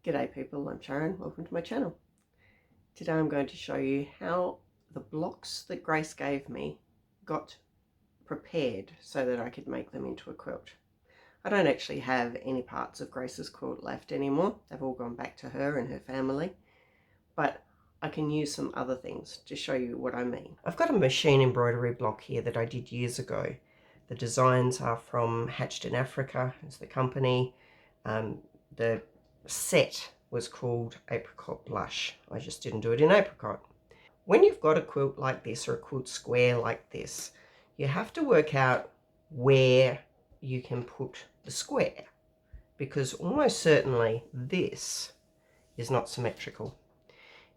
G'day people, I'm Sharon, welcome to my channel. Today I'm going to show you how the blocks that Grace gave me got prepared so that I could make them into a quilt. I don't actually have any parts of Grace's quilt left anymore, they've all gone back to her and her family, but I can use some other things to show you what I mean. I've got a machine embroidery block here that I did years ago. The designs are from Hatched in Africa, is the company. The set was called Apricot Blush. I just didn't do it in apricot. When you've got a quilt like this, or a quilt square like this, you have to work out where you can put the square, because almost certainly this is not symmetrical.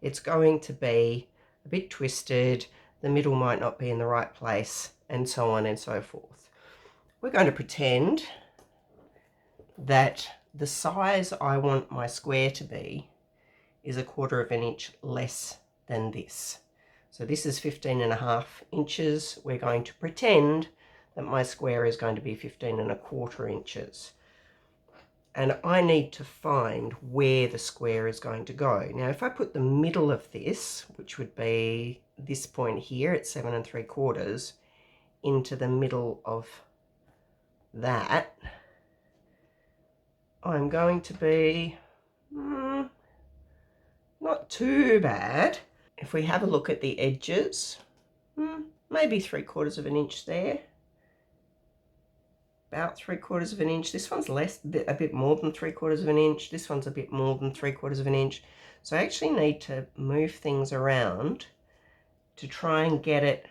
It's going to be a bit twisted, the middle might not be in the right place, and so on and so forth. We're going to pretend that the size I want my square to be is 1/4 of an inch less than this. So this is 15.5 inches. We're going to pretend that my square is going to be 15.25 inches. And I need to find where the square is going to go. Now, if I put the middle of this, which would be this point here at 7 3/4, into the middle of that, I'm going to be not too bad. If we have a look at the edges, maybe 3/4 of an inch there, about 3/4 of an inch. This one's less, a bit more than 3/4 of an inch. This one's a bit more than 3/4 of an inch. So I actually need to move things around to try and get it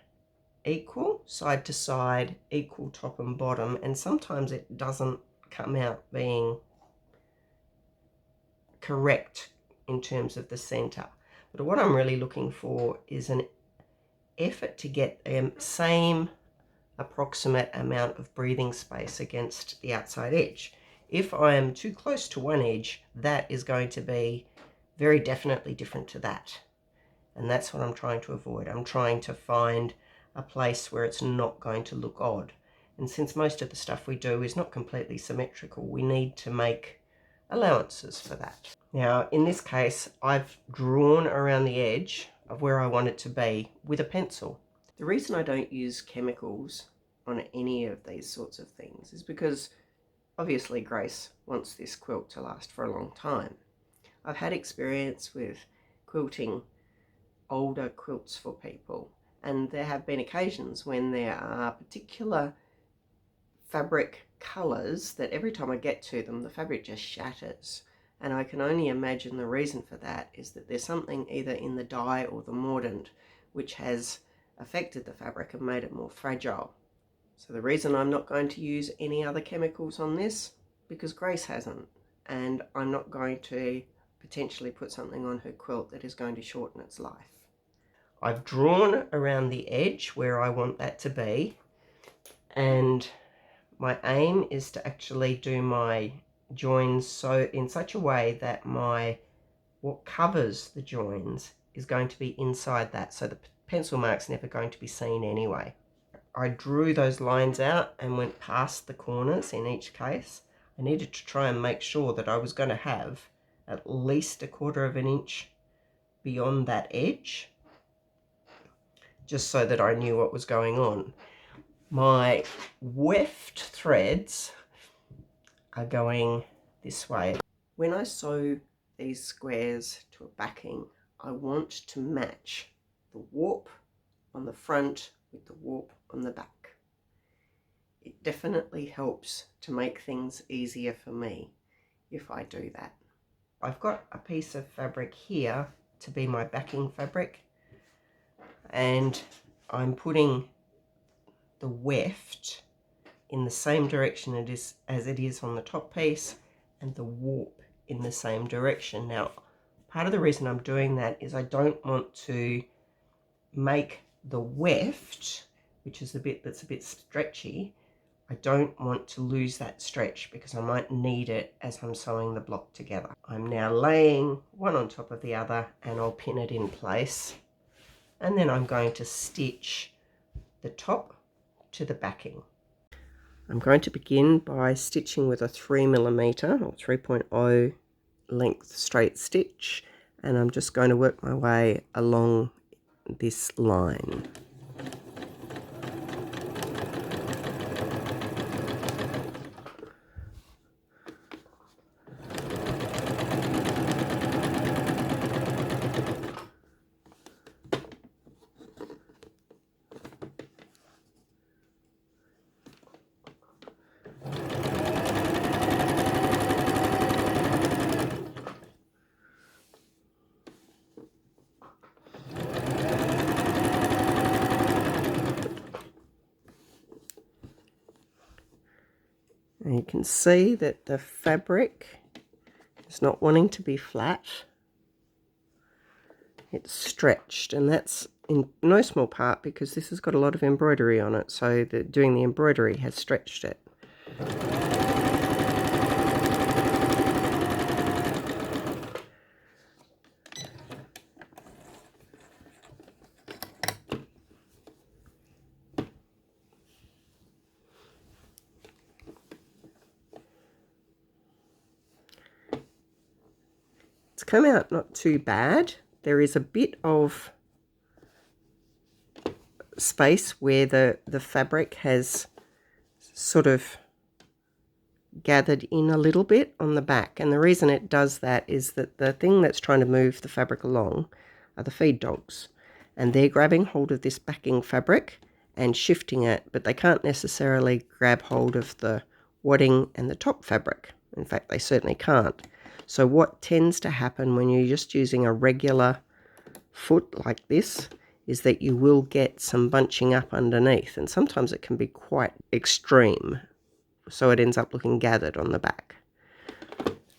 equal, side to side, equal top and bottom, and sometimes it doesn't come out being correct in terms of the center. But what I'm really looking for is an effort to get the same approximate amount of breathing space against the outside edge. If I am too close to one edge, that is going to be very definitely different to that. And that's what I'm trying to avoid. I'm trying to find a place where it's not going to look odd. And since most of the stuff we do is not completely symmetrical, we need to make allowances for that. Now, in this case, I've drawn around the edge of where I want it to be with a pencil. The reason I don't use chemicals on any of these sorts of things is because obviously Grace wants this quilt to last for a long time. I've had experience with quilting older quilts for people, and there have been occasions when there are particular fabric colours that every time I get to them, the fabric just shatters. And I can only imagine the reason for that is that there's something either in the dye or the mordant which has affected the fabric and made it more fragile. So the reason I'm not going to use any other chemicals on this, because Grace hasn't, and I'm not going to potentially put something on her quilt that is going to shorten its life. I've drawn around the edge where I want that to be, and my aim is to actually do my joins so in such a way that what covers the joins is going to be inside that, so the pencil mark's never going to be seen anyway. I drew those lines out and went past the corners in each case. I needed to try and make sure that I was going to have at least 1/4 of an inch beyond that edge, just so that I knew what was going on. My weft threads are going this way. When I sew these squares to a backing, I want to match the warp on the front with the warp on the back. It definitely helps to make things easier for me if I do that. I've got a piece of fabric here to be my backing fabric, and I'm putting the weft in the same direction as it is on the top piece, and the warp in the same direction. Now, part of the reason I'm doing that is I don't want to make the weft, which is the bit that's a bit stretchy, I don't want to lose that stretch because I might need it as I'm sewing the block together. I'm now laying one on top of the other, and I'll pin it in place, and then I'm going to stitch the top to the backing. I'm going to begin by stitching with a 3mm or 3.0 length straight stitch, and I'm just going to work my way along this line. And you can see that the fabric is not wanting to be flat. It's stretched, and that's in no small part because this has got a lot of embroidery on it, so doing the embroidery has stretched it. It's come out not too bad. There is a bit of space where the fabric has sort of gathered in a little bit on the back, and the reason it does that is that the thing that's trying to move the fabric along are the feed dogs, and they're grabbing hold of this backing fabric and shifting it, but they can't necessarily grab hold of the wadding and the top fabric. In fact, they certainly can't. So what tends to happen when you're just using a regular foot like this is that you will get some bunching up underneath, and sometimes it can be quite extreme, so it ends up looking gathered on the back.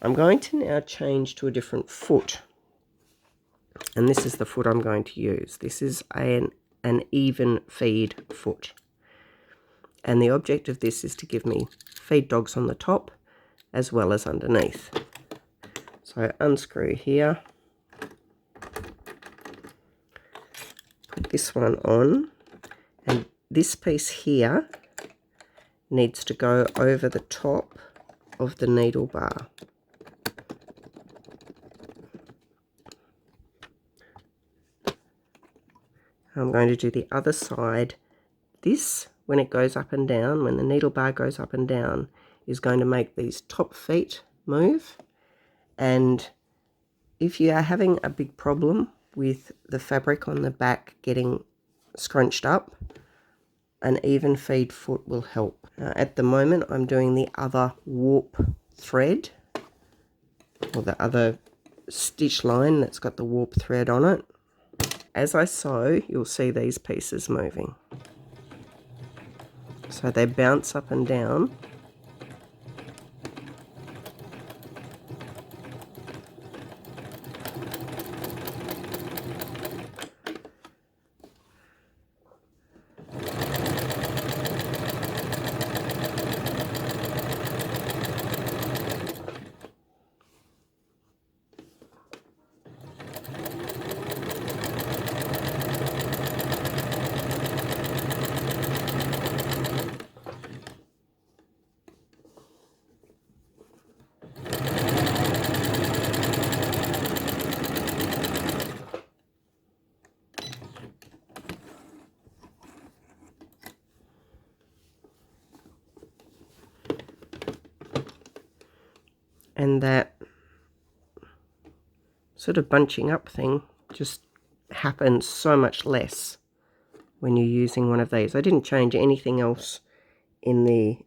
I'm going to now change to a different foot, and this is the foot I'm going to use. This is an even feed foot, and the object of this is to give me feed dogs on the top as well as underneath. So unscrew here, put this one on, and this piece here needs to go over the top of the needle bar. I'm going to do the other side. This, when it goes up and down, when the needle bar goes up and down, is going to make these top feet move. And if you are having a big problem with the fabric on the back getting scrunched up, an even feed foot will help. At the moment, I'm doing the other warp thread, or the other stitch line that's got the warp thread on it. As I sew, you'll see these pieces moving. So they bounce up and down. And that sort of bunching up thing just happens so much less when you're using one of these. I didn't change anything else in the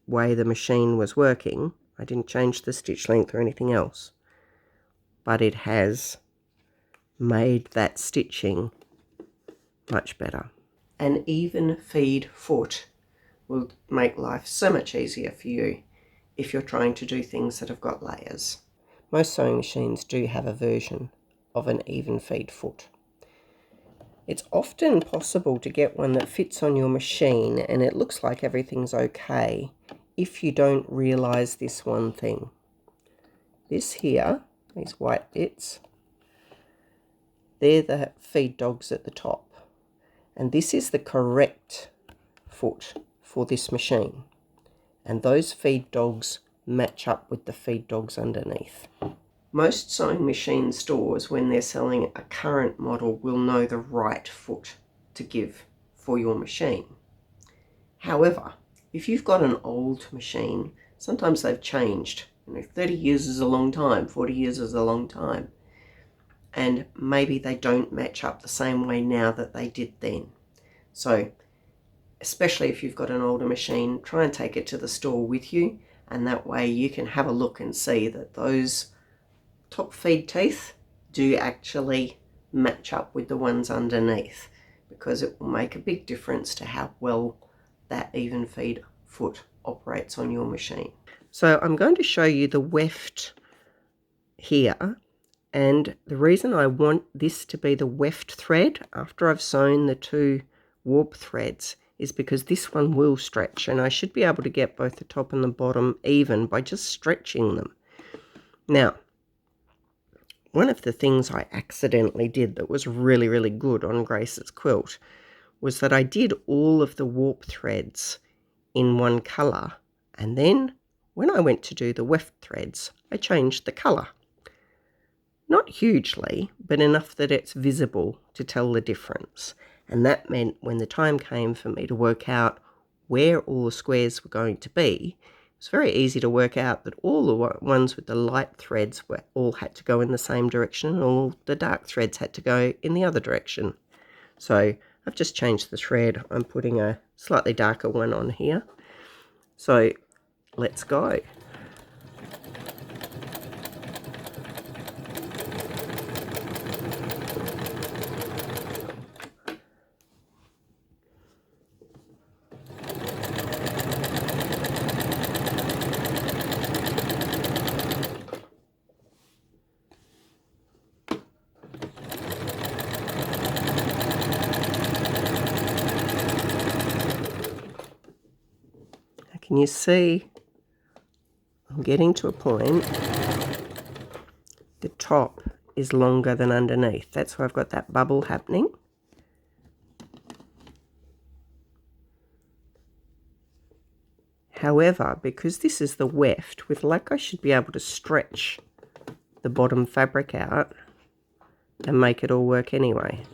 way the machine was working. I didn't change the stitch length or anything else, but it has made that stitching much better. An even feed foot will make life so much easier for you if you're trying to do things that have got layers. Most sewing machines do have a version of an even feed foot. It's often possible to get one that fits on your machine and it looks like everything's okay if you don't realise this one thing. This here, these white bits, they're the feed dogs at the top, and this is the correct foot for this machine, and those feed dogs match up with the feed dogs underneath. Most sewing machine stores, when they're selling a current model, will know the right foot to give for your machine. However, if you've got an old machine, sometimes they've changed. 30 years is a long time, 40 years is a long time. And maybe they don't match up the same way now that they did then. So, especially if you've got an older machine, try and take it to the store with you, and that way you can have a look and see that those top feed teeth do actually match up with the ones underneath, because it will make a big difference to how well that even feed foot operates on your machine. So I'm going to show you the weft here, and the reason I want this to be the weft thread after I've sewn the two warp threads is because this one will stretch, and I should be able to get both the top and the bottom even by just stretching them. Now, one of the things I accidentally did that was really, really good on Grace's quilt was that I did all of the warp threads in one colour, and then when I went to do the weft threads, I changed the colour. Not hugely, but enough that it's visible to tell the difference. And that meant when the time came for me to work out where all the squares were going to be, it was very easy to work out that all the ones with the light threads all had to go in the same direction, and all the dark threads had to go in the other direction. So I've just changed the thread. I'm putting a slightly darker one on here. So let's go. Can you see I'm getting to a point the top is longer than underneath. That's why I've got that bubble happening. However, because this is the weft, with luck I should be able to stretch the bottom fabric out and make it all work anyway.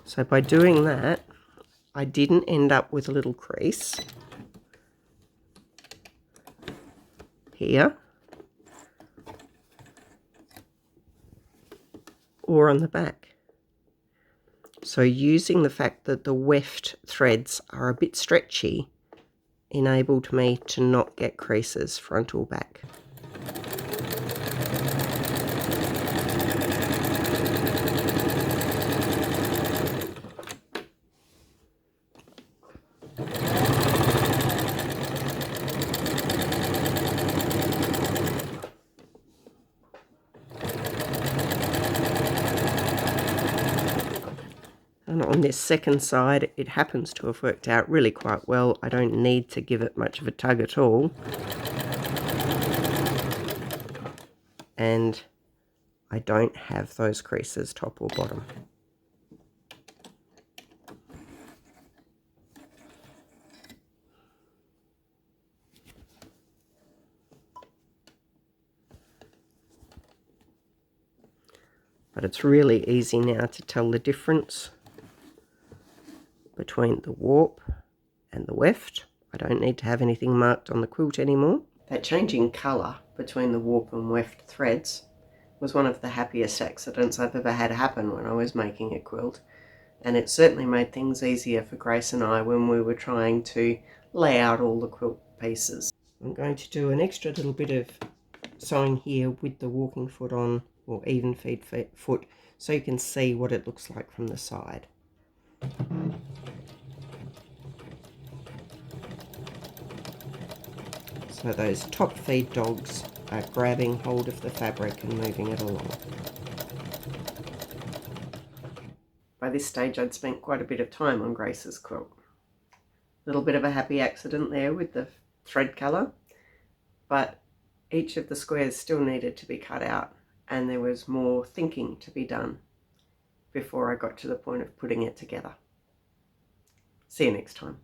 So by doing that, I didn't end up with a little crease here or on the back. So using the fact that the weft threads are a bit stretchy enabled me to not get creases front or back. And on this second side, it happens to have worked out really quite well. I don't need to give it much of a tug at all. And I don't have those creases top or bottom. But it's really easy now to tell the difference between the warp and the weft. I don't need to have anything marked on the quilt anymore. That changing colour between the warp and weft threads was one of the happiest accidents I've ever had happen when I was making a quilt, and it certainly made things easier for Grace and I when we were trying to lay out all the quilt pieces. I'm going to do an extra little bit of sewing here with the walking foot on, or even feed foot, so you can see what it looks like from the side. So those top feed dogs are grabbing hold of the fabric and moving it along. By this stage I'd spent quite a bit of time on Grace's quilt. A little bit of a happy accident there with the thread colour, but each of the squares still needed to be cut out, and there was more thinking to be done before I got to the point of putting it together. See you next time.